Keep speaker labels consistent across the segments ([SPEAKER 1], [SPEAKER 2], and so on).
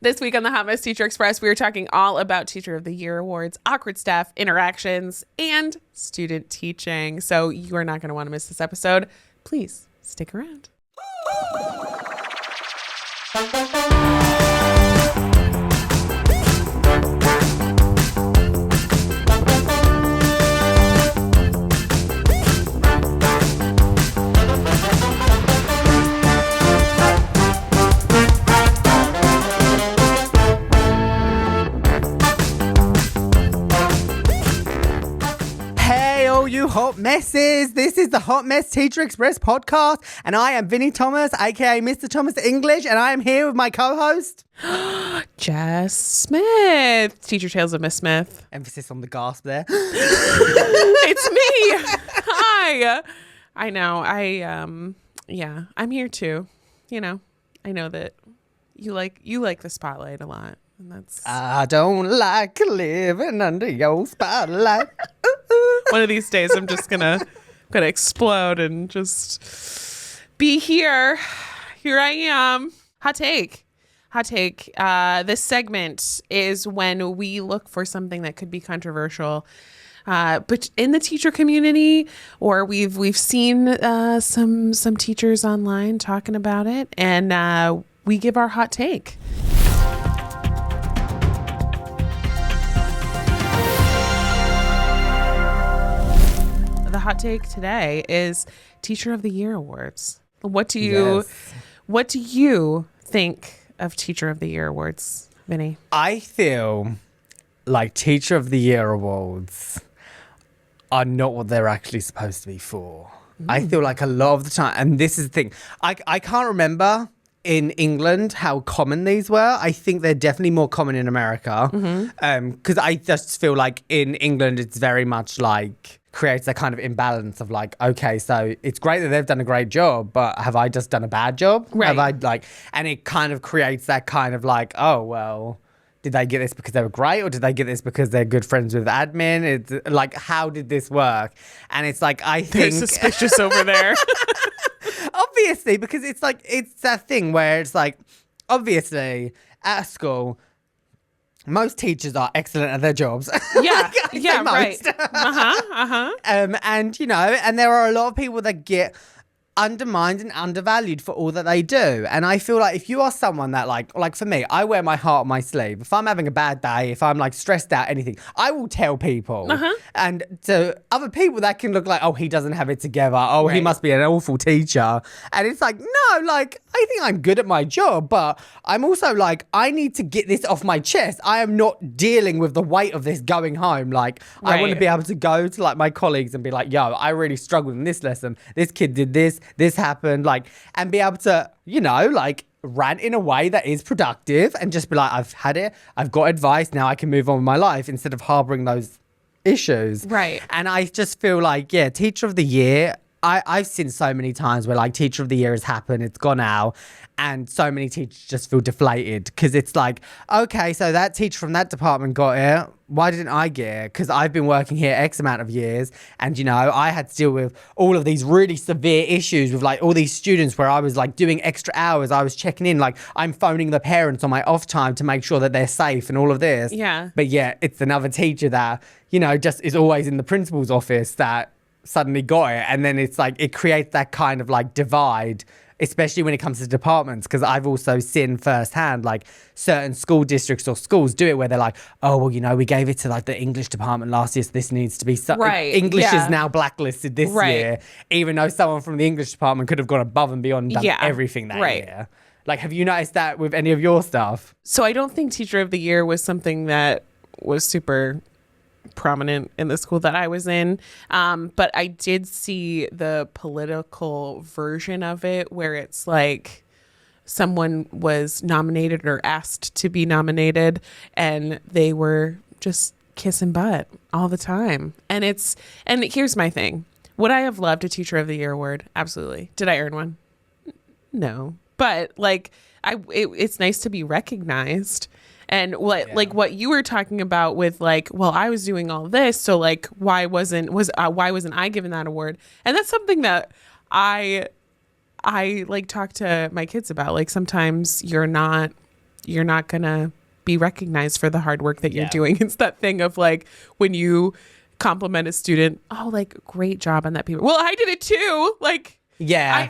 [SPEAKER 1] This week on the Hot Mess Teacher Express, we are talking all about Teacher of the Year awards, awkward stuff, interactions, and student teaching. So you are not going to want to miss this episode. Please stick around.
[SPEAKER 2] You hot messes. This is the Hot Mess Teacher Express podcast, and I am Vinny Thomas, aka Mr. Thomas English, and I am here with my co-host
[SPEAKER 1] Jess Smith, Teacher Tales of Miss Smith.
[SPEAKER 2] Emphasis on the gasp there.
[SPEAKER 1] It's me. Hi. I know. I'm here too. You know, I know that you like the spotlight a lot, and that's.
[SPEAKER 2] I don't like living under your spotlight.
[SPEAKER 1] One of these days, I'm just gonna explode and just be here. Here I am. Hot take. This segment is when we look for something that could be controversial, but in the teacher community, or we've seen some teachers online talking about it, and we give our hot take. The hot take today is Teacher of the Year awards. What do you think of Teacher of the Year awards, Vinny?
[SPEAKER 2] I feel like Teacher of the Year awards are not what they're actually supposed to be for. I feel like a lot of the time, and this is the thing, I can't remember in England how common these were. I think they're definitely more common in America, because I just feel like in England it's very much like creates that kind of imbalance of like, okay, so it's great that they've done a great job, but have I just done a bad job?
[SPEAKER 1] Right.
[SPEAKER 2] Have I and it kind of creates that kind of like, oh, well, did they get this because they were great, or did they get this because they're good friends with admin? It's like, how did this work? And it's like, I think
[SPEAKER 1] they're suspicious over there.
[SPEAKER 2] Obviously, because it's like, it's that thing where it's like, obviously at school, most teachers are excellent at their jobs.
[SPEAKER 1] Yeah, right.
[SPEAKER 2] And, you know, and there are a lot of people that get undermined and undervalued for all that they do. And I feel like if you are someone that like for me, I wear my heart on my sleeve. If I'm having a bad day, if I'm like stressed out, anything, I will tell people. And to other people that can look like, oh, he doesn't have it together. Oh, right. He must be an awful teacher. And it's like, no, like, I think I'm good at my job, but I'm also like, I need to get this off my chest. I am not dealing with the weight of this going home. Like, right. I want to be able to go to like my colleagues and be like, yo, I really struggled in this lesson. This kid did this happened, like, and be able to, you know, like rant in a way that is productive and just be like, I've had it, I've got advice, now I can move on with my life instead of harboring those issues.
[SPEAKER 1] Right.
[SPEAKER 2] And I just feel like, yeah, Teacher of the Year, I've seen so many times where like Teacher of the Year has happened, it's gone out, and so many teachers just feel deflated because it's like, okay, so that teacher from that department got it. Why didn't I get it? Because I've been working here X amount of years, and you know, I had to deal with all of these really severe issues with like all these students where I was like doing extra hours. I was checking in, like I'm phoning the parents on my off time to make sure that they're safe and all of this.
[SPEAKER 1] Yeah.
[SPEAKER 2] But yeah, it's another teacher that, you know, just is always in the principal's office that suddenly got it, and then it's like it creates that kind of like divide, especially when it comes to departments, because I've also seen firsthand like certain school districts or schools do it where they're like, oh, well, you know, we gave it to like the English department last year, so this needs to be
[SPEAKER 1] right.
[SPEAKER 2] English is now blacklisted this year, even though someone from the English department could have gone above and beyond and done everything that year. Like, have you noticed that with any of your stuff?
[SPEAKER 1] So I don't think Teacher of the Year was something that was super prominent in the school that I was in, but I did see the political version of it where it's like someone was nominated or asked to be nominated and they were just kissing butt all the time. And here's my thing. Would I have loved a Teacher of the Year award? Absolutely. Did I earn one? No. But like it's nice to be recognized. And like what you were talking about with like, well, I was doing all this, so like why wasn't I given that award? And that's something that I like talk to my kids about. Like sometimes you're not you're not going to be recognized for the hard work that you're
[SPEAKER 2] Yeah.
[SPEAKER 1] doing. It's that thing of like when you compliment a student, oh, like great job on that paper. Well, I did it too. Like,
[SPEAKER 2] Yeah.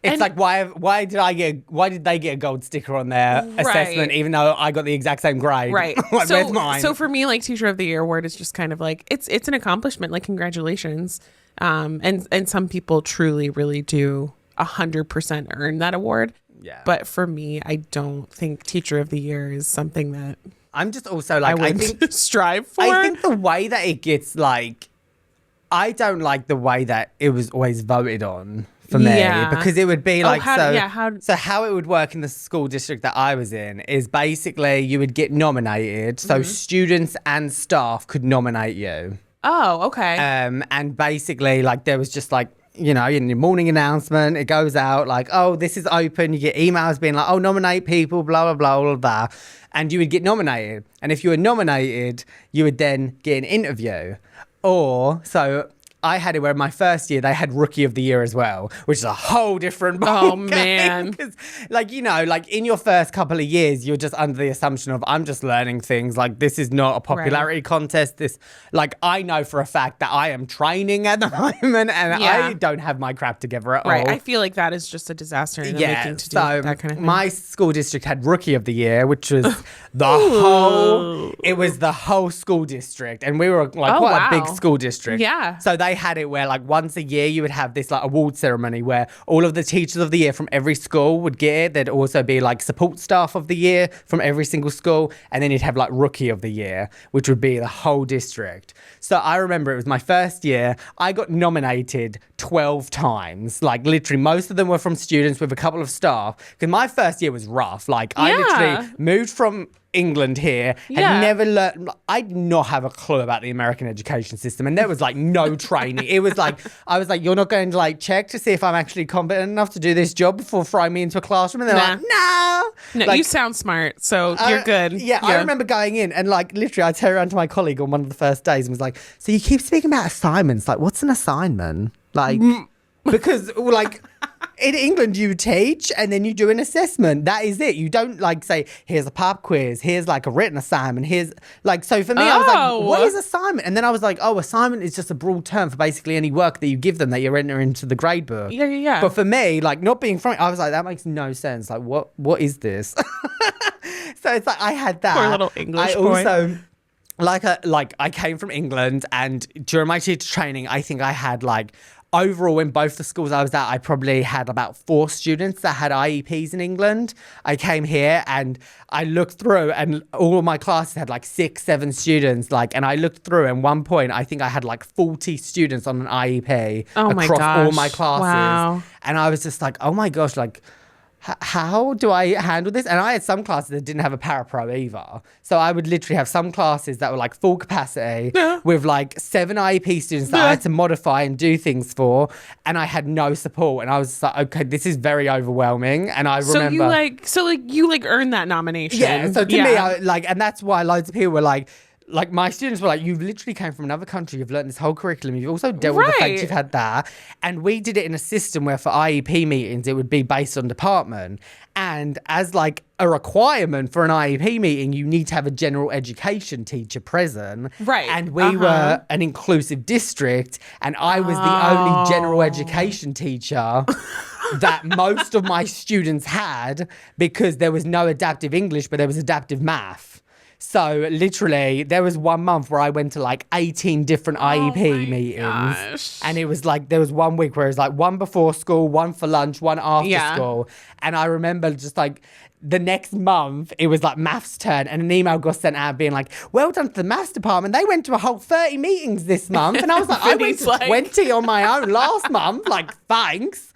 [SPEAKER 2] It's like why did they get a gold sticker on their assessment even though I got the exact same grade?
[SPEAKER 1] Right.
[SPEAKER 2] Like, where's mine?
[SPEAKER 1] So for me, like Teacher of the Year award is just kind of like it's an accomplishment. Like congratulations. And some people truly, really do 100% earn that award.
[SPEAKER 2] Yeah.
[SPEAKER 1] But for me, I don't think Teacher of the Year is something that
[SPEAKER 2] I'm just also like
[SPEAKER 1] I would strive for.
[SPEAKER 2] I think the way that it gets like I don't like the way that it was always voted on for me because it would be like so how it would work in the school district that I was in is basically you would get nominated so students and staff could nominate you.
[SPEAKER 1] Oh, okay.
[SPEAKER 2] And basically like there was just like in your morning announcement, it goes out like, oh, this is open. You get emails being like, oh, nominate people, blah, blah, blah, all of that. And you would get nominated. And if you were nominated, you would then get an interview. So I had it where my first year they had Rookie of the Year as well, which is a whole different ball
[SPEAKER 1] Oh, man.
[SPEAKER 2] Because, like in your first couple of years, you're just under the assumption of I'm just learning things. Like this is not a popularity contest. This, like I know for a fact that I am training at the moment, and I don't have my crap together at all.
[SPEAKER 1] Right. I feel like that is just a disaster in the making to do that kind of thing.
[SPEAKER 2] My school district had Rookie of the Year, which was it was the whole school district, and we were like quite a big school district.
[SPEAKER 1] Yeah.
[SPEAKER 2] So they had it where like once a year you would have this like award ceremony where all of the teachers of the year from every school would get it. There'd also be like support staff of the year from every single school, and then you'd have like Rookie of the Year, which would be the whole district. So I remember it was my first year. I got nominated 12 times. Like literally most of them were from students with a couple of staff. Because my first year was rough. Like I literally moved from England here, had never learned. I did not have a clue about the American education system, and there was like no training. It was like I was like, you're not going to like check to see if I'm actually competent enough to do this job before throwing me into a classroom, and they're like, no,
[SPEAKER 1] like, you sound smart, so you're good.
[SPEAKER 2] I remember going in and like literally I turned around to my colleague on one of the first days and was like, so you keep speaking about assignments, like what's an assignment? Like because like in England you teach and then you do an assessment. That is it. You don't like say here's a pop quiz, here's like a written assignment, here's like, so for me I was like, what is assignment? And then I was like, oh, assignment is just a broad term for basically any work that you give them that you're entering into the grade book.
[SPEAKER 1] Yeah.
[SPEAKER 2] But for me, like not being from it, I was like, that makes no sense. Like what is this? So it's like I had that.
[SPEAKER 1] Poor little English
[SPEAKER 2] I
[SPEAKER 1] boy.
[SPEAKER 2] also I came from England, and during my teacher training, I think I had like overall in both the schools I was at, I probably had about 4 students that had IEPs in England. I came here and I looked through, and all of my classes had like 6, 7 students. And I looked through, and one point I think I had like 40 students on an IEP across all my classes.
[SPEAKER 1] Wow.
[SPEAKER 2] And I was just like, oh my gosh, like, how do I handle this? And I had some classes that didn't have a parapro either. So I would literally have some classes that were like full capacity with like 7 IEP students that I had to modify and do things for. And I had no support. And I was like, okay, this is very overwhelming. And I remember.
[SPEAKER 1] So you earned that nomination.
[SPEAKER 2] Yeah. So to me, and that's why loads of people were like my students were like, you've literally came from another country, you've learned this whole curriculum, you've also dealt with the fact you've had that. And we did it in a system where for IEP meetings, it would be based on department. And as like a requirement for an IEP meeting, you need to have a general education teacher present.
[SPEAKER 1] Right.
[SPEAKER 2] And we were an inclusive district, and I was the only general education teacher that most of my students had, because there was no adaptive English, but there was adaptive math. So literally there was one month where I went to like 18 different IEP meetings.
[SPEAKER 1] Gosh.
[SPEAKER 2] And it was like, there was one week where it was like one before school, one for lunch, one after school. And I remember just like the next month it was like maths turn, and an email got sent out being like, well done to the maths department. They went to a whole 30 meetings this month. And I was like, I went to 20 on my own last month. Like, thanks.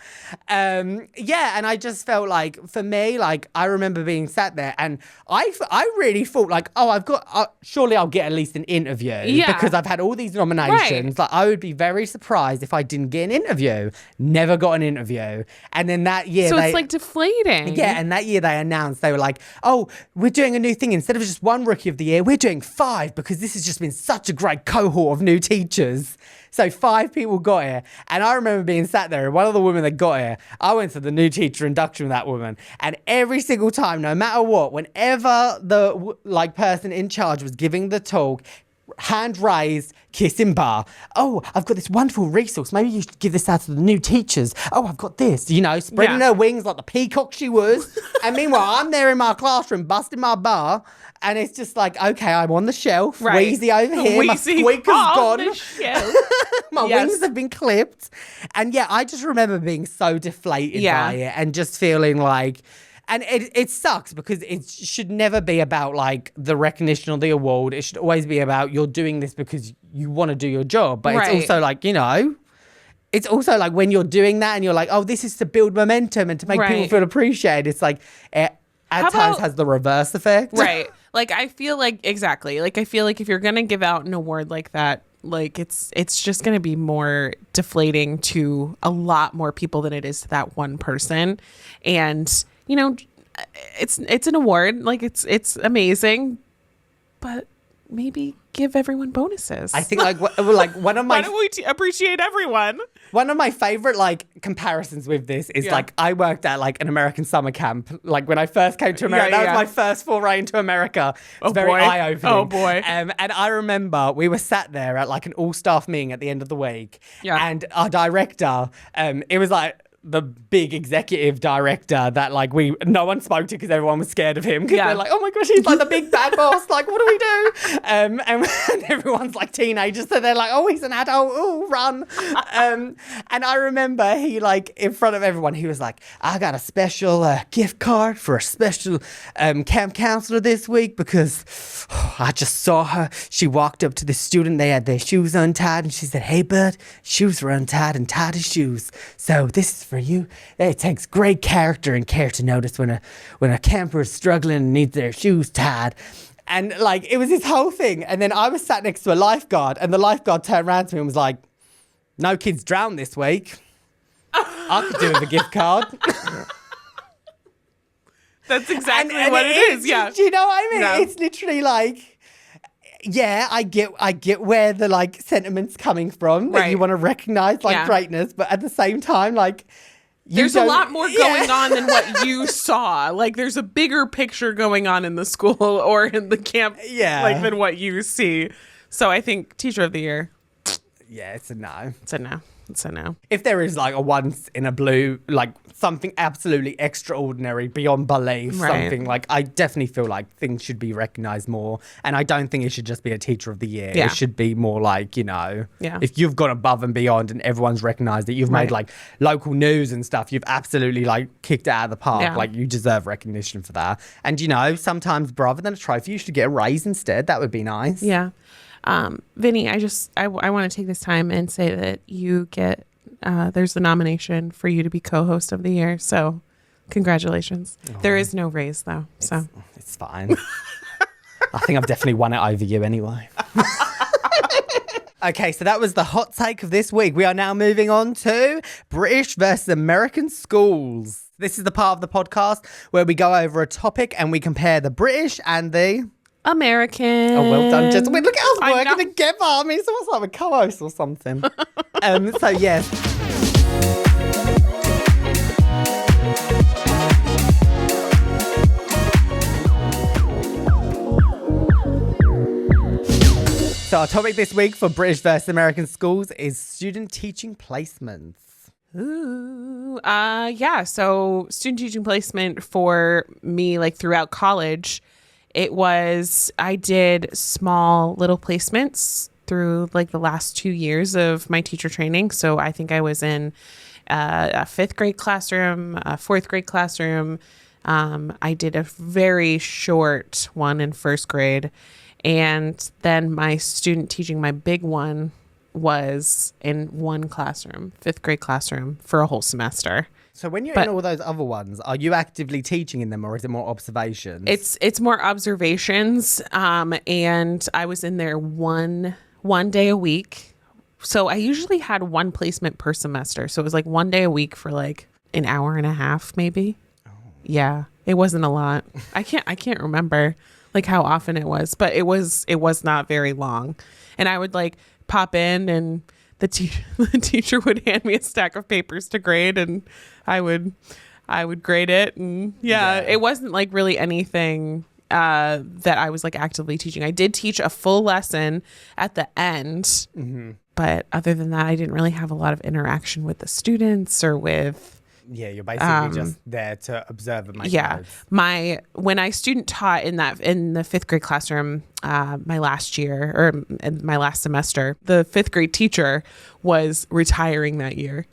[SPEAKER 2] And I just felt like, for me, like I remember being sat there and I really thought like, oh, I've got, surely I'll get at least an interview because I've had all these nominations. Like I would be very surprised if I didn't get an interview. Never got an interview. And then that year,
[SPEAKER 1] so it's like deflating.
[SPEAKER 2] Yeah, and that year they announced announced, they were like, oh, we're doing a new thing. Instead of just one Rookie of the Year, we're doing 5 because this has just been such a great cohort of new teachers. So 5 people got here. And I remember being sat there, and one of the women that got here, I went to the new teacher induction with that woman. And every single time, no matter what, whenever the person in charge was giving the talk, hand raised, kissing bar. Oh, I've got this wonderful resource. Maybe you should give this out to the new teachers. Oh, I've got this, spreading her wings like the peacock she was. And meanwhile, I'm there in my classroom busting my bar. And it's just like, okay, I'm on the shelf.
[SPEAKER 1] Right.
[SPEAKER 2] Wheezy over here.
[SPEAKER 1] Wheezy
[SPEAKER 2] my squeaker's gone. My
[SPEAKER 1] Yes.
[SPEAKER 2] wings have been clipped. And yeah, I just remember being so deflated by it and just feeling like, and it sucks because it should never be about like the recognition or the award. It should always be about you're doing this because you want to do your job. But it's also like, it's also like when you're doing that and you're like, oh, this is to build momentum and to make people feel appreciated. It's like at times has the reverse effect.
[SPEAKER 1] Right. Like, I feel like, exactly. Like, I feel like if you're going to give out an award like that, like it's just going to be more deflating to a lot more people than it is to that one person. And, it's an award. Like, it's amazing, but maybe give everyone bonuses.
[SPEAKER 2] I think like one of my
[SPEAKER 1] why don't we appreciate everyone?
[SPEAKER 2] One of my favorite like comparisons with this is like I worked at like an American summer camp. Like when I first came to America, that was my first foray into America. It's very eye-opening.
[SPEAKER 1] Oh boy.
[SPEAKER 2] And I remember we were sat there at like an all-staff meeting at the end of the week.
[SPEAKER 1] Yeah.
[SPEAKER 2] And our director, it was like the big executive director that like no one spoke to because everyone was scared of him because they're like, oh my gosh, he's like the big bad boss, like what do we do? And everyone's like teenagers, so they're like, oh, he's an adult, oh, run. And I remember he like in front of everyone, he was like, I got a special gift card for a special camp counselor this week because I just saw her. She walked up to the student, they had their shoes untied, and she said, hey bud, shoes were untied and tied his shoes, so this is for you. It takes great character and care to notice when a camper is struggling and needs their shoes tied. And like it was this whole thing. And then I was sat next to a lifeguard, and the lifeguard turned around to me and was like, no kids drowned this week. I could do with a gift card.
[SPEAKER 1] That's exactly what it is. Yeah.
[SPEAKER 2] Do you know what I mean?
[SPEAKER 1] Yeah.
[SPEAKER 2] It's literally like, yeah, I get where the like sentiment's coming from, that you want to recognize like greatness, but at the same time, like
[SPEAKER 1] there's a lot more going on than what you saw. Like there's a bigger picture going on in the school or in the camp, like than what you see. So I think Teacher of the Year.
[SPEAKER 2] Yeah, it's a no.
[SPEAKER 1] It's a no. It's a no.
[SPEAKER 2] If there is like a once in a blue, like something absolutely extraordinary beyond belief, something like, I definitely feel like things should be recognized more. And I don't think it should just be a Teacher of the Year.
[SPEAKER 1] Yeah.
[SPEAKER 2] It should be more like, if you've gone above and beyond and everyone's recognized it, you've made like local news and stuff, you've absolutely like kicked it out of the park.
[SPEAKER 1] Yeah.
[SPEAKER 2] Like you deserve recognition for that. And sometimes rather than a trophy, you should get a raise instead. That would be nice.
[SPEAKER 1] Yeah. Vinny, I want to take this time and say that you get, there's the nomination for you to be co-host of the year. So congratulations. Oh. There is no raise though. So
[SPEAKER 2] it's fine. I think I've definitely won it over you anyway. Okay, so that was the hot take of this week. We are now moving on to British versus American schools. This is the part of the podcast where we go over a topic and we compare the British and the
[SPEAKER 1] American.
[SPEAKER 2] Oh, well done, gentlemen. Look at us working together. I mean, it's almost like a co-host or something. So, yes. So, our topic this week for British versus American schools is student teaching placements.
[SPEAKER 1] Ooh, yeah. So, student teaching placement for me, like throughout college, I did small little placements through like the last 2 years of my teacher training. So I think I was in a 5th grade classroom, a 4th grade classroom. I did a very short one in 1st grade. And then my student teaching, my big one, was in one classroom, 5th grade classroom for a whole semester.
[SPEAKER 2] So when you're in all those other ones, are you actively teaching in them or is it more observations?
[SPEAKER 1] It's more observations. And I was in there one day a week. So I usually had one placement per semester. So it was like one day a week for like an hour and a half, maybe. Yeah, it wasn't a lot. I can't remember like how often it was, but it was not very long. And I would like pop in, and the teacher would hand me a stack of papers to grade, and I would grade it. And it wasn't like really anything that I was like actively teaching. I did teach a full lesson at the end, but other than that, I didn't really have a lot of interaction with the students or with.
[SPEAKER 2] Yeah, you're basically just there to observe and make notes.
[SPEAKER 1] When I student taught in the fifth grade classroom, my last year or in my last semester, the fifth grade teacher was retiring that year,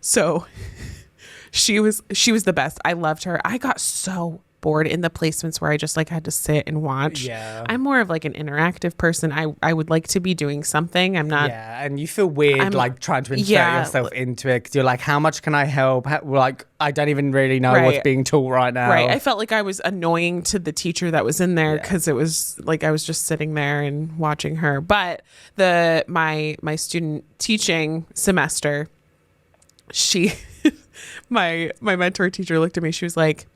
[SPEAKER 1] so she was the best. I loved her. I got so bored in the placements where I just like had to sit and watch.
[SPEAKER 2] Yeah.
[SPEAKER 1] I'm more of like an interactive person. I would like to be doing something. I'm not.
[SPEAKER 2] Yeah, and you feel weird like trying to insert yourself into it because you're like, how much can I help? Like, I don't even really know what's being taught right now.
[SPEAKER 1] Right. I felt like I was annoying to the teacher that was in there because it was like I was just sitting there and watching her. But my student teaching semester, she my mentor teacher looked at me. She was like,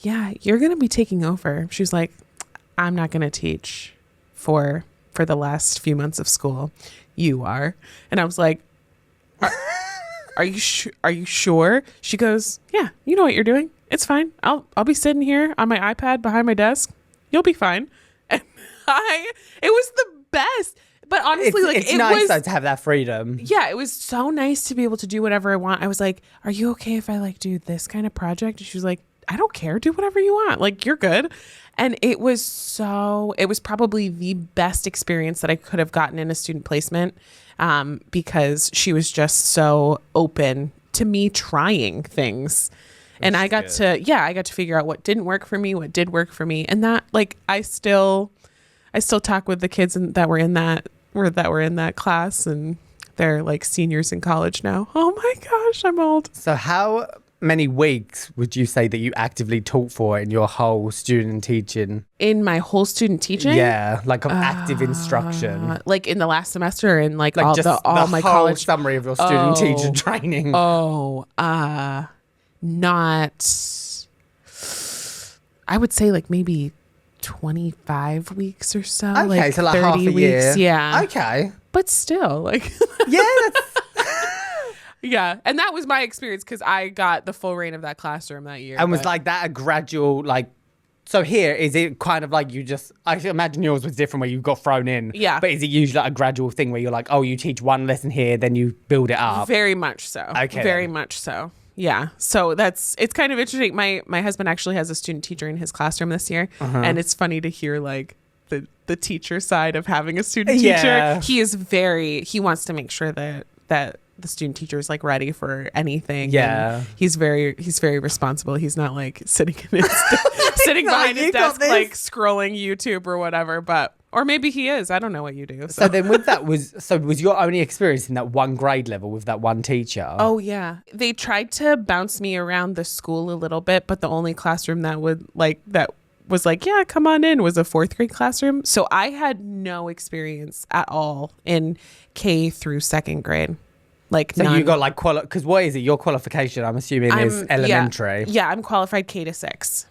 [SPEAKER 1] yeah, you're going to be taking over. She was like, I'm not going to teach for the last few months of school. You are. And I was like, are you sure? She goes, yeah, you know what you're doing. It's fine. I'll be sitting here on my iPad behind my desk. You'll be fine. And it was the best. But honestly,
[SPEAKER 2] it's nice though to have that freedom.
[SPEAKER 1] Yeah, it was so nice to be able to do whatever I want. I was like, are you okay if I like do this kind of project? And she was like, I don't care. Do whatever you want. Like, you're good. And it was probably the best experience that I could have gotten in a student placement, because she was just so open to me trying things. And I got to figure out what didn't work for me, what did work for me. And that, like, I still talk with the kids that were in that class, and they're like seniors in college now. Oh my gosh, I'm old.
[SPEAKER 2] So how many weeks would you say that you actively taught for in your whole student teaching?
[SPEAKER 1] In my whole student teaching?
[SPEAKER 2] Yeah, like of active instruction.
[SPEAKER 1] Like in the last semester, and like
[SPEAKER 2] all my
[SPEAKER 1] whole
[SPEAKER 2] college summary of your student teacher training.
[SPEAKER 1] Not. I would say like maybe 25 weeks or so.
[SPEAKER 2] Okay,
[SPEAKER 1] like
[SPEAKER 2] so like
[SPEAKER 1] 30
[SPEAKER 2] half a
[SPEAKER 1] weeks.
[SPEAKER 2] year.
[SPEAKER 1] Yeah.
[SPEAKER 2] Okay.
[SPEAKER 1] But still, like.
[SPEAKER 2] Yeah, that's.
[SPEAKER 1] Yeah, and that was my experience because I got the full reign of that classroom that year.
[SPEAKER 2] And was like that a gradual, like, so here, is it kind of like you just, I imagine yours was different where you got thrown in.
[SPEAKER 1] Yeah.
[SPEAKER 2] But is it usually like a gradual thing where you're like, oh, you teach one lesson here, then you build it up?
[SPEAKER 1] Very much so.
[SPEAKER 2] Okay.
[SPEAKER 1] Very much so. Yeah. So it's kind of interesting. My husband actually has a student teacher in his classroom this year. And it's funny to hear like the teacher side of having a student teacher.
[SPEAKER 2] Yeah.
[SPEAKER 1] He wants to make sure that the student teacher is like ready for anything.
[SPEAKER 2] Yeah.
[SPEAKER 1] And he's very responsible. He's not like sitting in his sitting behind his desk like scrolling YouTube or whatever, or maybe he is. I don't know what you do.
[SPEAKER 2] So then with that was your only experience in that one grade level with that one teacher?
[SPEAKER 1] Oh yeah. They tried to bounce me around the school a little bit, but the only classroom that was like, yeah, come on in, was a fourth grade classroom. So I had no experience at all in K through second grade. Like,
[SPEAKER 2] so
[SPEAKER 1] none.
[SPEAKER 2] you got like because what is it? Your qualification, I'm assuming, is elementary.
[SPEAKER 1] Yeah, I'm qualified K to 6.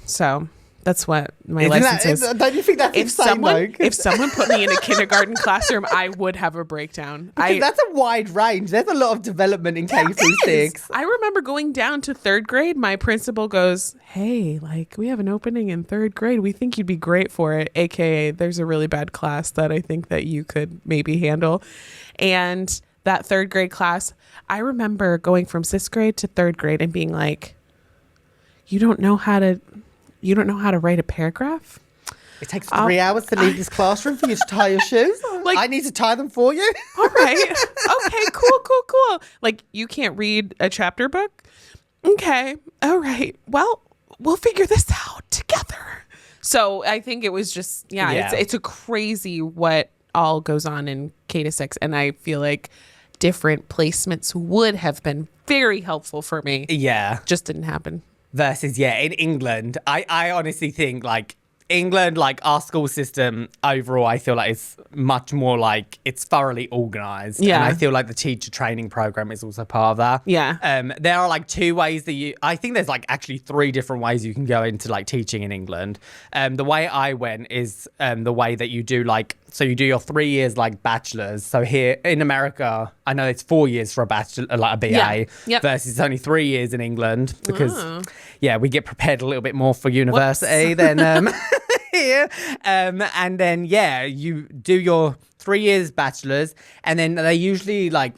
[SPEAKER 1] So that's what my license is.
[SPEAKER 2] Don't you think that's insane, though?
[SPEAKER 1] If someone put me in a kindergarten classroom, I would have a breakdown.
[SPEAKER 2] Because that's a wide range. There's a lot of development in K through 6.
[SPEAKER 1] I remember going down to third grade. My principal goes, hey, like, we have an opening in third grade. We think you'd be great for it. AKA, there's a really bad class that I think that you could maybe handle. And that third grade class, I remember going from 6th grade to 3rd grade and being like, you don't know how to write a paragraph?
[SPEAKER 2] It takes 3 hours to leave this classroom for you to tie your shoes? Like, I need to tie them for you?
[SPEAKER 1] All right. Okay, cool. Like, you can't read a chapter book? Okay. All right. Well, we'll figure this out together. So I think it was just, it's a crazy what all goes on in K to 6. And I feel like different placements would have been very helpful for me.
[SPEAKER 2] Yeah.
[SPEAKER 1] Just didn't happen.
[SPEAKER 2] Versus, in England, I honestly think, like, England, like our school system overall, I feel like it's much more like it's thoroughly organised.
[SPEAKER 1] Yeah.
[SPEAKER 2] And I feel like the teacher training program is also part of that.
[SPEAKER 1] Yeah.
[SPEAKER 2] There are like two ways that I think there's like actually three different ways you can go into like teaching in England. The way I went is the way that you do like, so you do your 3 years like bachelor's. So here in America, I know it's 4 years for a bachelor, like a BA,
[SPEAKER 1] Yeah. Yep.
[SPEAKER 2] versus only 3 years in England because, we get prepared a little bit more for university than here. And then, you do your 3 years bachelor's, and then they usually like,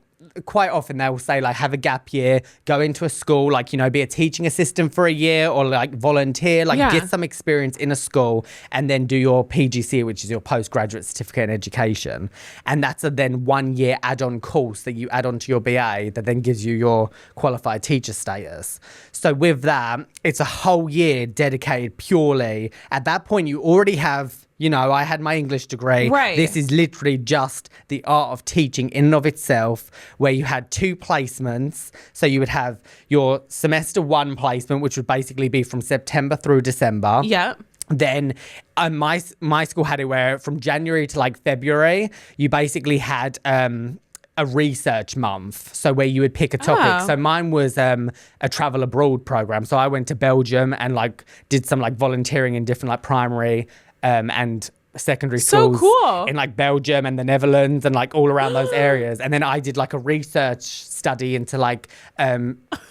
[SPEAKER 2] quite often they will say like have a gap year, go into a school, like, you know, be a teaching assistant for a year or like volunteer, like get some experience in a school, and then do your PGC, which is your postgraduate certificate in education. And that's a then 1 year add-on course that you add on to your BA that then gives you your qualified teacher status. So with that, it's a whole year dedicated purely. At that point, you already have, you know, I had my English degree.
[SPEAKER 1] Right.
[SPEAKER 2] This is literally just the art of teaching in and of itself, where you had 2 placements. So you would have your semester 1 placement, which would basically be from September through December.
[SPEAKER 1] Yeah.
[SPEAKER 2] Then my school had it where from January to like February, you basically had a research month, so where you would pick a topic. So mine was a travel abroad program. So I went to Belgium and like did some like volunteering in different like primary and secondary schools
[SPEAKER 1] cool.
[SPEAKER 2] in like Belgium and the Netherlands and like all around those areas. And then I did like a research study into like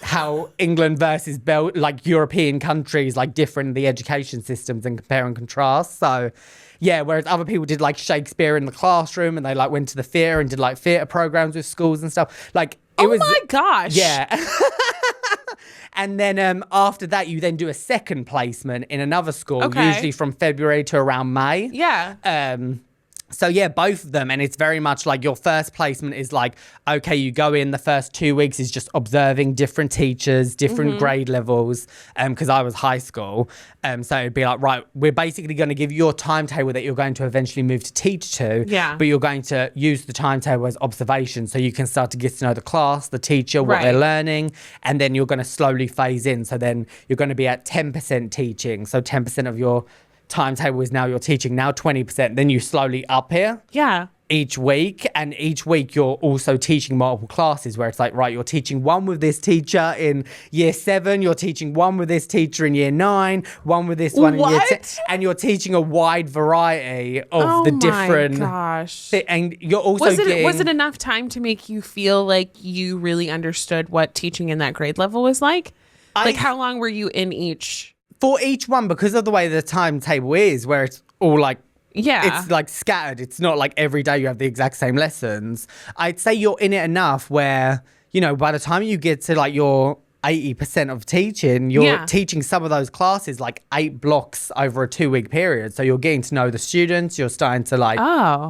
[SPEAKER 2] how England versus like European countries like different the education systems and compare and contrast. So yeah, whereas other people did like Shakespeare in the classroom and they like went to the theatre and did like theatre programs with schools and stuff. Like it was,
[SPEAKER 1] my gosh.
[SPEAKER 2] yeah. And then after that, you then do a second placement in another school, usually from February to around May.
[SPEAKER 1] Yeah.
[SPEAKER 2] So yeah, both of them. And it's very much like your first placement is like, okay, you go in, the first 2 weeks is just observing different teachers, different grade levels, because I was high school. So it'd be like, right, we're basically going to give you your timetable that you're going to eventually move to teach to.
[SPEAKER 1] Yeah.
[SPEAKER 2] But you're going to use the timetable as observation, so you can start to get to know the class, the teacher, what they're learning, and then you're going to slowly phase in. So then you're going to be at 10% teaching. So 10% of your timetable is now you're teaching, now 20%, then you slowly up here each week, and each week you're also teaching multiple classes where it's like, right, you're teaching one with this teacher in year 7, you're teaching one with this teacher in year 9, one with this one in year 10, and you're teaching a wide variety of the different and you're also
[SPEAKER 1] was it enough time to make you feel like you really understood what teaching in that grade level was like how long were you in each?
[SPEAKER 2] For each one, because of the way the timetable is, where it's all like, it's like scattered. It's not like every day you have the exact same lessons. I'd say you're in it enough where, you know, by the time you get to like your 80% of teaching, you're teaching some of those classes like 8 blocks over a 2-week period. So you're getting to know the students, you're starting to like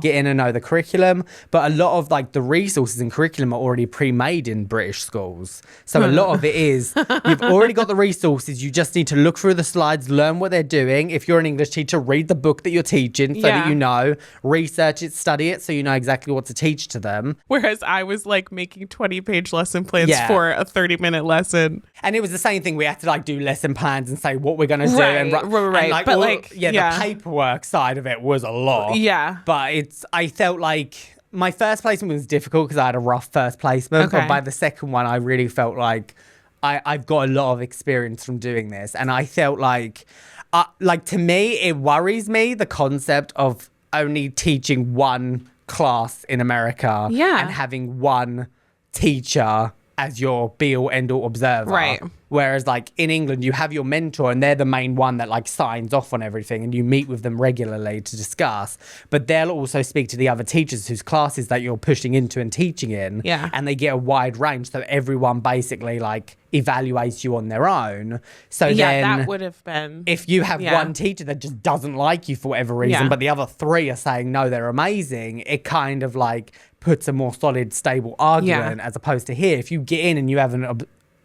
[SPEAKER 2] get in and know the curriculum. But a lot of like the resources and curriculum are already pre-made in British schools. So a lot of it is you've already got the resources, you just need to look through the slides, learn what they're doing. If you're an English teacher, read the book that you're teaching so that you know, research it, study it, so you know exactly what to teach to them.
[SPEAKER 1] Whereas I was like making 20-page lesson plans for a 30-minute lesson.
[SPEAKER 2] And it was the same thing. We had to like do lesson plans and say what we're going to do.
[SPEAKER 1] And
[SPEAKER 2] like,
[SPEAKER 1] but
[SPEAKER 2] the paperwork side of it was a lot.
[SPEAKER 1] Yeah.
[SPEAKER 2] But I felt like my first placement was difficult because I had a rough first placement.
[SPEAKER 1] Okay.
[SPEAKER 2] But by the second one, I really felt like I've got a lot of experience from doing this. And I felt like to me, it worries me, the concept of only teaching one class in America and having one teacher as your be-all, end-all observer.
[SPEAKER 1] Right.
[SPEAKER 2] Whereas like in England, you have your mentor and they're the main one that like signs off on everything and you meet with them regularly to discuss. But they'll also speak to the other teachers whose classes that you're pushing into and teaching in.
[SPEAKER 1] Yeah.
[SPEAKER 2] And they get a wide range. So everyone basically like evaluates you on their own. So then
[SPEAKER 1] that would have been...
[SPEAKER 2] If you have one teacher that just doesn't like you for whatever reason, but the other 3 are saying, no, they're amazing, it kind of like puts a more solid, stable argument as opposed to here. If you get in and you have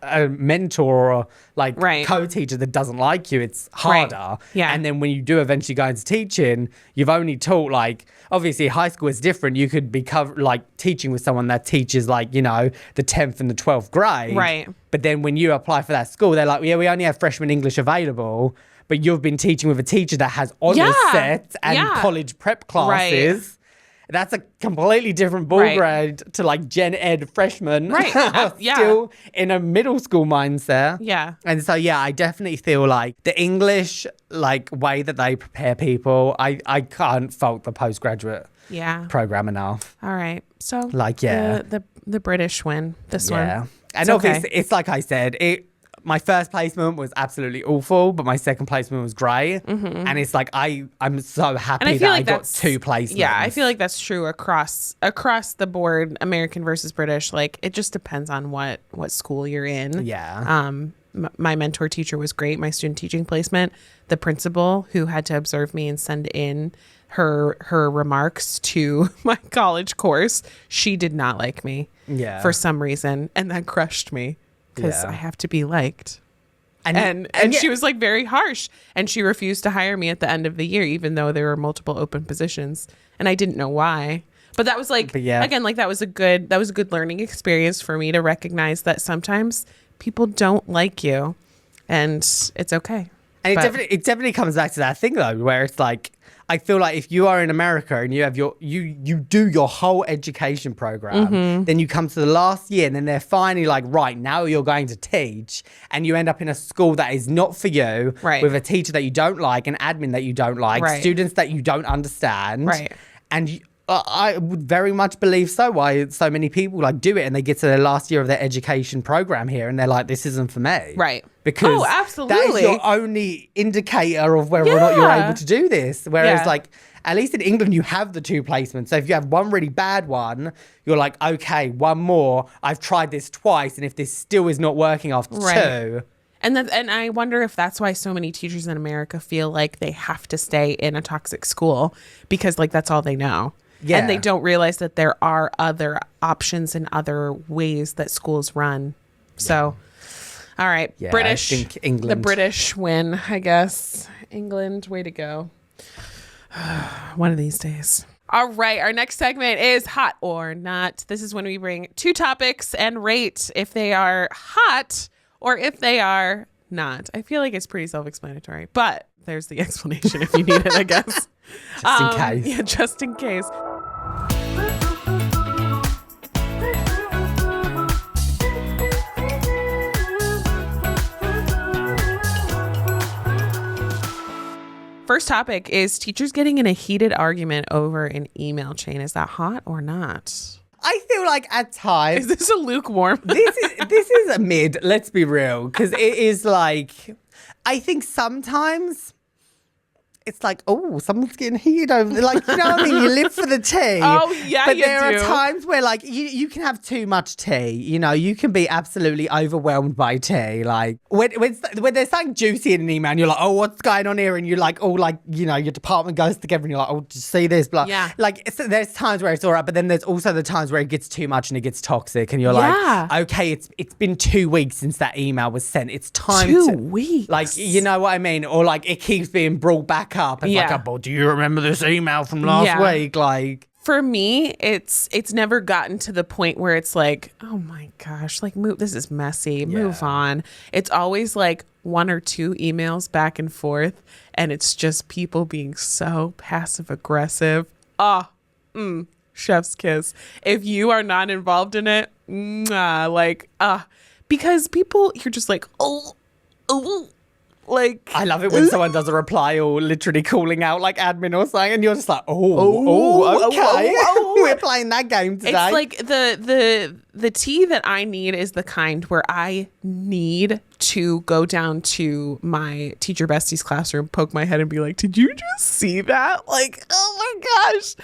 [SPEAKER 2] a mentor or like co-teacher that doesn't like you, it's harder.
[SPEAKER 1] Yeah.
[SPEAKER 2] And then when you do eventually go into teaching, you've only taught like, obviously high school is different. You could be like teaching with someone that teaches like, you know, the 10th and the 12th grade.
[SPEAKER 1] Right.
[SPEAKER 2] But then when you apply for that school, they're like, yeah, we only have freshman English available. but you've been teaching with a teacher that has honors sets and college prep classes. Right. That's a completely different ball grade to like gen ed freshmen.
[SPEAKER 1] Right.
[SPEAKER 2] Still in a middle school mindset.
[SPEAKER 1] Yeah.
[SPEAKER 2] And so, I definitely feel like the English like way that they prepare people, I can't fault the postgraduate program enough.
[SPEAKER 1] All right. So
[SPEAKER 2] like,
[SPEAKER 1] the British win this one.
[SPEAKER 2] And obviously, it's like I said, my first placement was absolutely awful, but my second placement was great. Mm-hmm. And it's like I'm so happy that I got 2 placements.
[SPEAKER 1] Yeah, I feel like that's true across the board, American versus British. Like it just depends on what school you're in.
[SPEAKER 2] Yeah.
[SPEAKER 1] My mentor teacher was great. My student teaching placement, the principal who had to observe me and send in her remarks to my college course, she did not like me for some reason, and that crushed me. Because I have to be liked. And she was like very harsh. And she refused to hire me at the end of the year, even though there were multiple open positions. And I didn't know why. But that was like, again, like that was a good learning experience for me to recognize that sometimes people don't like you. And it's okay.
[SPEAKER 2] And it definitely comes back to that thing though, where it's like, I feel like if you are in America and you have you do your whole education program, then you come to the last year and then they're finally like, right, now you're going to teach, and you end up in a school that is not for you, with a teacher that you don't like, an admin that you don't like, students that you don't understand.
[SPEAKER 1] Right.
[SPEAKER 2] And I would very much believe why so many people like do it and they get to their last year of their education program here and they're like, this isn't for me.
[SPEAKER 1] Right.
[SPEAKER 2] Because
[SPEAKER 1] absolutely.
[SPEAKER 2] that is your only indicator of whether or not you're able to do this. Whereas like, at least in England, you have the 2 placements. So if you have one really bad one, you're like, okay, one more. I've tried this twice. And if this still is not working after 2.
[SPEAKER 1] And I wonder if that's why so many teachers in America feel like they have to stay in a toxic school because like that's all they know. Yeah. And they don't realize that there are other options and other ways that schools run. So, all right.
[SPEAKER 2] Yeah,
[SPEAKER 1] British.
[SPEAKER 2] I think England.
[SPEAKER 1] The British win, I guess. England, way to go. One of these days. All right. Our next segment is Hot or Not. This is when we bring 2 topics and rate if they are hot or if they are not. I feel like it's pretty self-explanatory, but there's the explanation if you need it, I guess.
[SPEAKER 2] Just in case.
[SPEAKER 1] Yeah, just in case. First topic is teachers getting in a heated argument over an email chain. Is that hot or not?
[SPEAKER 2] I feel like at times...
[SPEAKER 1] Is this a lukewarm?
[SPEAKER 2] This is a mid, let's be real. Because it is like... I think sometimes... It's like, oh, someone's getting heated over. Like, you know what I mean? You live for the tea.
[SPEAKER 1] Oh, yeah,
[SPEAKER 2] but
[SPEAKER 1] you
[SPEAKER 2] there
[SPEAKER 1] do.
[SPEAKER 2] are times where, like, you can have too much tea. You know, you can be absolutely overwhelmed by tea. Like, when there's something juicy in an email and you're like, oh, what's going on here? And you're like, oh, like, you know, your department goes together and you're like, oh, did you see this? Blah.
[SPEAKER 1] Yeah.
[SPEAKER 2] Like, there's times where it's all right, but then there's also the times where it gets too much and it gets toxic. And you're like, okay, it's been 2 weeks since that email was sent. It's time
[SPEAKER 1] 2 weeks.
[SPEAKER 2] Like, you know what I mean? Or, like, it keeps being brought back up. It's like, oh, do you remember this email from last week? Like,
[SPEAKER 1] for me, it's never gotten to the point where it's like, oh my gosh, like this is messy. Move on. It's always like 1 or 2 emails back and forth, and it's just people being so passive aggressive. Chef's kiss. If you are not involved in it, because people, you're just like, oh. Like,
[SPEAKER 2] I love it when someone does a reply or literally calling out like admin or something, and you're just like, okay, we're playing that game today.
[SPEAKER 1] It's like the tea that I need is the kind where I need to go down to my teacher bestie's classroom, poke my head, and be like, "Did you just see that? Like, oh my gosh!"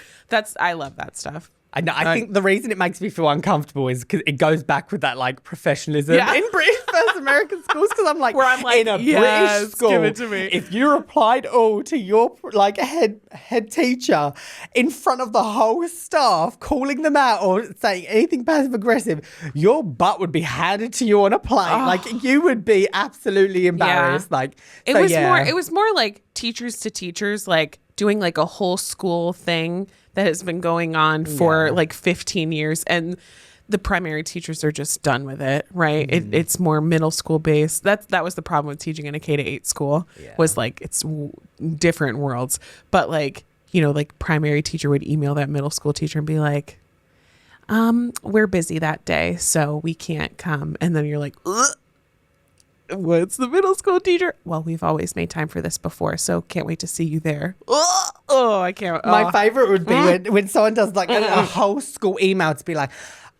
[SPEAKER 1] I love that stuff.
[SPEAKER 2] I know. I think the reason it makes me feel uncomfortable is because it goes back with that like professionalism in British versus American schools. Because I'm like, in a British school,
[SPEAKER 1] give it to me.
[SPEAKER 2] If you replied all to your like head teacher in front of the whole staff, calling them out or saying anything passive aggressive, your butt would be handed to you on a plate. Like you would be absolutely embarrassed. Like
[SPEAKER 1] it was more like teachers to teachers, like doing like a whole school thing that has been going on for like 15 years. And the primary teachers are just done with it, right? It's more middle school based. That was the problem with teaching in a K-8 school, was like it's different worlds. But like, like primary teacher would email that middle school teacher and be like, we're busy that day, so we can't come. And then you're like, ugh. What's the middle school teacher? Well, we've always made time for this before, so can't wait to see you there. Oh, I can't.
[SPEAKER 2] My favorite would be when someone does like a whole school email to be like,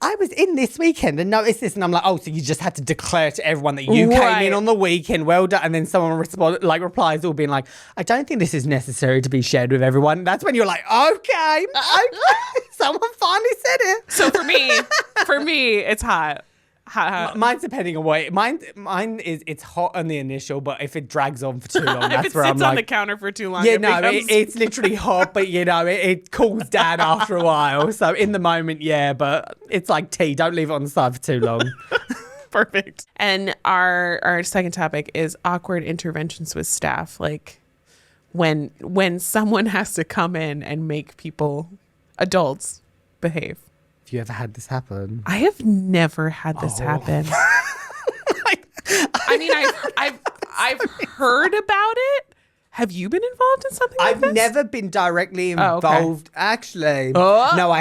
[SPEAKER 2] I was in this weekend and noticed this, and I'm like, oh, so you just had to declare to everyone that you came in on the weekend. Well done. And then someone replies all being like, I don't think this is necessary to be shared with everyone. That's when you're like, okay. Someone finally said it.
[SPEAKER 1] So for me, it's hot.
[SPEAKER 2] Mine's depending on what mine is. It's hot on the initial, but if it drags on for too long, that's where I'm like,
[SPEAKER 1] if it sits on the counter for too long,
[SPEAKER 2] it's literally hot, but it cools down after a while. So in the moment, but it's like tea. Don't leave it on the side for too long.
[SPEAKER 1] Perfect. And our second topic is awkward interventions with staff, like when someone has to come in and make adults behave.
[SPEAKER 2] You ever had this happen?
[SPEAKER 1] I have never had this happen. I mean, I've heard about it. Have you been involved in something like this?
[SPEAKER 2] I've never been directly involved.
[SPEAKER 1] Oh, okay.
[SPEAKER 2] Actually, no, I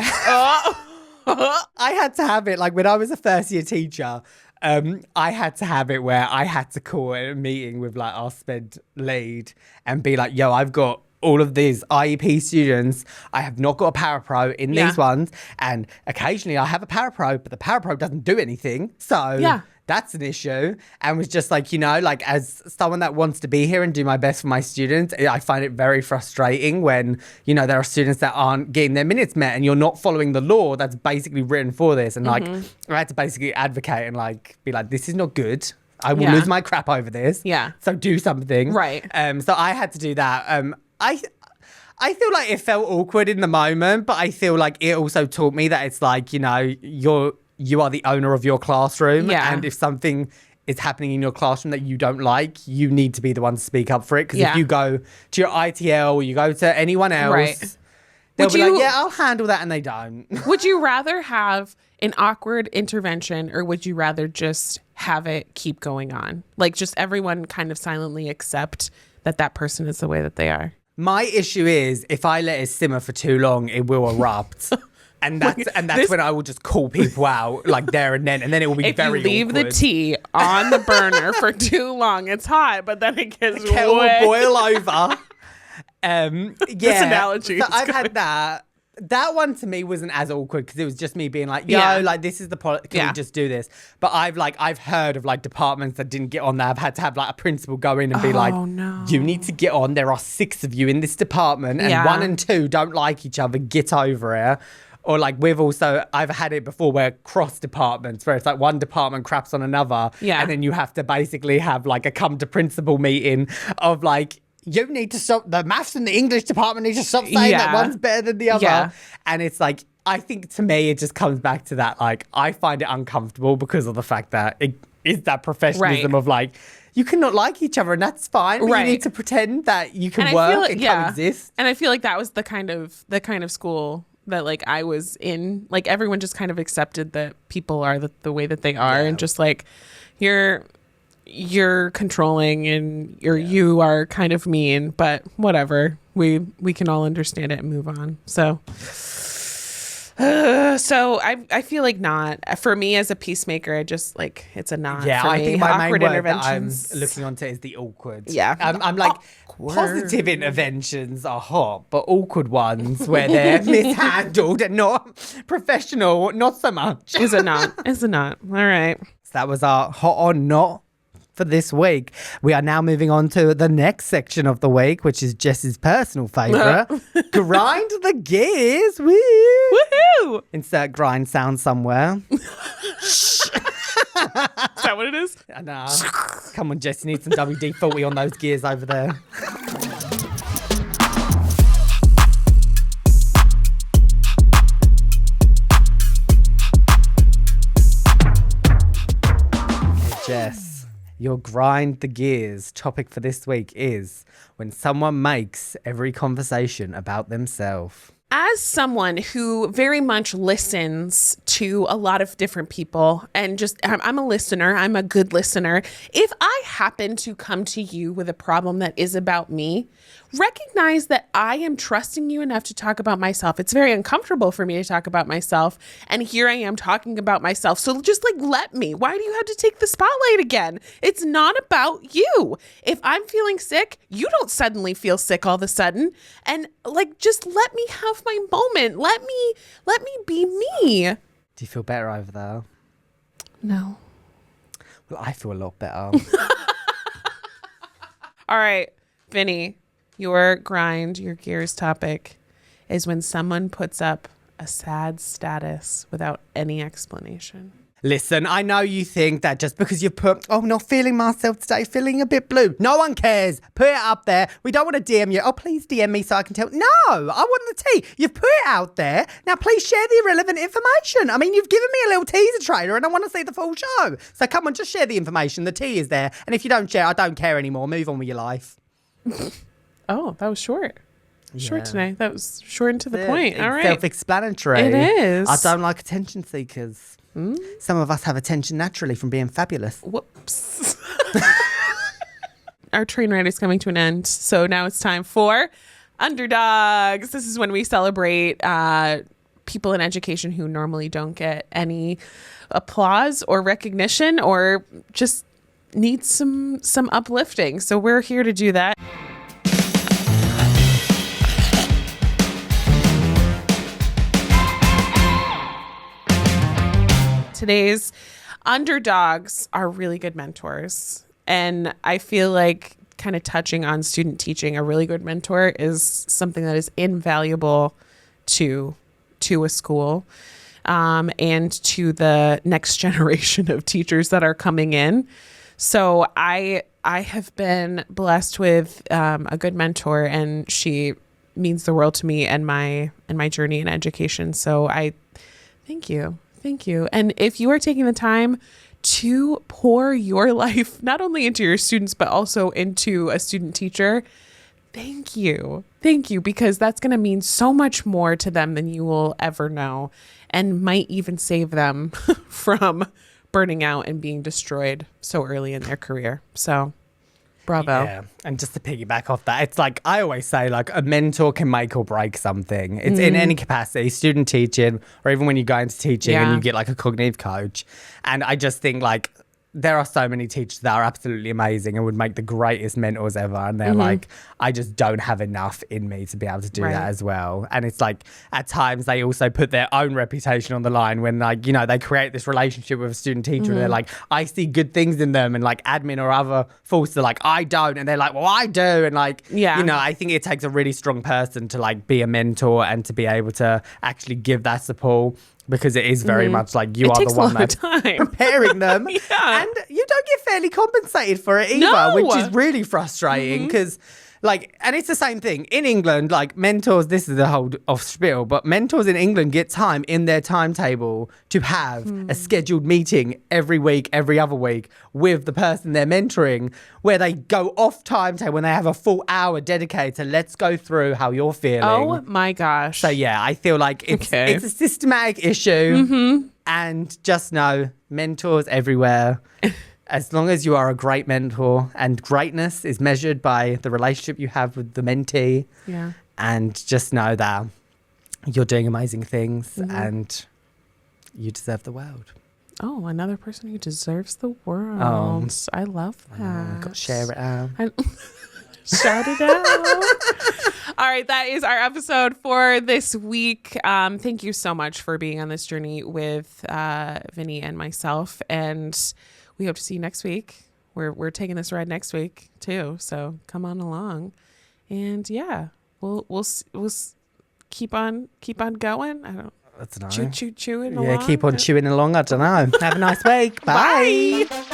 [SPEAKER 2] had to have it. Like when I was a first year teacher, I had to have it where I had to call a meeting with like our SPED lead and be like, yo, I've got all of these IEP students. I have not got a parapro in these ones. And occasionally I have a parapro, but the parapro doesn't do anything. So that's an issue. And was just like, like as someone that wants to be here and do my best for my students, I find it very frustrating when, there are students that aren't getting their minutes met and you're not following the law that's basically written for this. And like, I had to basically advocate and like, be like, this is not good. I will lose my crap over this.
[SPEAKER 1] Yeah. So
[SPEAKER 2] do something.
[SPEAKER 1] Right.
[SPEAKER 2] So I had to do that. I feel like it felt awkward in the moment, but I feel like it also taught me that it's like, you are the owner of your classroom.
[SPEAKER 1] Yeah.
[SPEAKER 2] And if something is happening in your classroom that you don't like, you need to be the one to speak up for it. Because if you go to your ITL or you go to anyone else, they'll be like, yeah, I'll handle that. And they don't.
[SPEAKER 1] Would you rather have an awkward intervention or would you rather just have it keep going on? Like just everyone kind of silently accept that person is the way that they are.
[SPEAKER 2] My issue is if I let it simmer for too long, it will erupt. And that's when I will just call people out like there and then it will be very awkward.
[SPEAKER 1] If you leave the tea on the burner for too long, it's hot, but then it gets
[SPEAKER 2] the kettle will boil over.
[SPEAKER 1] This analogy.
[SPEAKER 2] So I've had that. That one to me wasn't as awkward because it was just me being like, like this is the policy. Can we just do this? But I've heard of like departments that didn't get on there. I've had to have like a principal go in and be like,
[SPEAKER 1] no.
[SPEAKER 2] You need to get on. There are 6 of you in this department and 1 and 2 don't like each other. Get over it. Or like I've had it before where cross departments where it's like one department craps on another.
[SPEAKER 1] Yeah.
[SPEAKER 2] And then you have to basically have like a come to principal meeting of like, you need to stop, the maths and the English department need to stop saying that one's better than the other. Yeah. And it's like, I think to me, it just comes back to that. Like, I find it uncomfortable because of the fact that it is that professionalism of like, you cannot like each other and that's fine. But you need to pretend that you can work and coexist.
[SPEAKER 1] And I feel like that was the kind of school that like I was in. Like everyone just kind of accepted that people are the way that they are and just like, you're controlling and you are kind of mean, but whatever. We can all understand it and move on. So I feel like not for me as a peacemaker. I just like it's a not.
[SPEAKER 2] Yeah,
[SPEAKER 1] for
[SPEAKER 2] I
[SPEAKER 1] me.
[SPEAKER 2] think my
[SPEAKER 1] awkward
[SPEAKER 2] main word that I'm
[SPEAKER 1] interventions.
[SPEAKER 2] looking onto is the awkward.
[SPEAKER 1] Yeah,
[SPEAKER 2] I'm like
[SPEAKER 1] awkward.
[SPEAKER 2] Positive interventions are hot, but awkward ones where they're mishandled and not professional, not so much.
[SPEAKER 1] Is it not? Is it not? All right.
[SPEAKER 2] So that was our hot or not for this week. We are now moving on to the next section of the week, which is Jess's personal favourite. Grind the gears. Woo!
[SPEAKER 1] Woohoo!
[SPEAKER 2] Insert grind sound somewhere.
[SPEAKER 1] Is that what it is?
[SPEAKER 2] Nah. Come on, Jess, you need some WD-40 on those gears over there. Jess, your grind the gears topic for this week is when someone makes every conversation about themselves.
[SPEAKER 1] As someone who very much listens to a lot of different people and just, I'm a listener, I'm a good listener. If I happen to come to you with a problem that is about me, recognize that I am trusting you enough to talk about myself. It's very uncomfortable for me to talk about myself. And here I am talking about myself. So just like, let me. Why do you have to take the spotlight again? It's not about you. If I'm feeling sick, you don't suddenly feel sick all of a sudden. And like, just let me have my moment. Let me be me.
[SPEAKER 2] Do you feel better over there?
[SPEAKER 1] No.
[SPEAKER 2] Well, I feel a lot better.
[SPEAKER 1] All right, Vinny. Your grind, your gears topic is when someone puts up a sad status without any explanation.
[SPEAKER 2] Listen, I know you think that just because you've put, oh, not feeling myself today, feeling a bit blue. No one cares. Put it up there. We don't want to DM you. Oh, please DM me so I can tell. No, I want the tea. You've put it out there. Now, please share the irrelevant information. I mean, you've given me a little teaser trailer and I want to see the full show. So come on, just share the information. The tea is there. And if you don't share, I don't care anymore. Move on with your life.
[SPEAKER 1] Oh, that was short. Short tonight. That was short and to the point. All right.
[SPEAKER 2] Self-explanatory.
[SPEAKER 1] It is.
[SPEAKER 2] I don't like attention seekers. Some of us have attention naturally from being fabulous.
[SPEAKER 1] Whoops. Our train ride is coming to an end. So now it's time for Underdogs. This is when we celebrate people in education who normally don't get any applause or recognition or just need some uplifting. So we're here to do that. Today's underdogs are really good mentors. And I feel like kind of touching on student teaching, a really good mentor is something that is invaluable to a school and to the next generation of teachers that are coming in. So I have been blessed with a good mentor, and she means the world to me and my journey in education. So I thank you. Thank you. And if you are taking the time to pour your life not only into your students, but also into a student teacher, thank you. Thank you, because that's going to mean so much more to them than you will ever know, and might even save them from burning out and being destroyed so early in their career. So bravo.
[SPEAKER 2] Yeah. And just to piggyback off that, it's like I always say, like, a mentor can make or break something. It's in any capacity, student teaching, or even when you go into teaching and you get like a cognitive coach. And I just think like there are so many teachers that are absolutely amazing and would make the greatest mentors ever. And they're like, I just don't have enough in me to be able to do that as well. And it's like at times they also put their own reputation on the line when, like, you know, they create this relationship with a student teacher and they're like, I see good things in them. And like admin or other forces are like, I don't. And they're like, well, I do. And like, you know, I think it takes a really strong person to like be a mentor and to be able to actually give that support. Because it is very much like you are the one that's preparing them. And you don't get fairly compensated for it either, which is really frustrating because like, and it's the same thing in England, like mentors, this is the whole off spiel, but mentors in England get time in their timetable to have a scheduled meeting every week, every other week with the person they're mentoring, where they go off timetable when they have a full hour dedicated to let's go through how you're feeling.
[SPEAKER 1] Oh my gosh.
[SPEAKER 2] So yeah, I feel like it's a systematic issue and just know mentors everywhere. As long as you are a great mentor, and greatness is measured by the relationship you have with the mentee. Yeah. And just know that you're doing amazing things and you deserve the world.
[SPEAKER 1] Oh, another person who deserves the world. I love that.
[SPEAKER 2] Got to share it out.
[SPEAKER 1] Shout it out. All right, that is our episode for this week. Thank you so much for being on this journey with Vinny and myself. And we hope to see you next week. We're taking this ride next week too, so come on along. And yeah, we'll keep on going. I don't.
[SPEAKER 2] That's nice.
[SPEAKER 1] Chewing along.
[SPEAKER 2] Yeah, keep on chewing along. I don't know. Have a nice week. Bye.
[SPEAKER 1] Bye.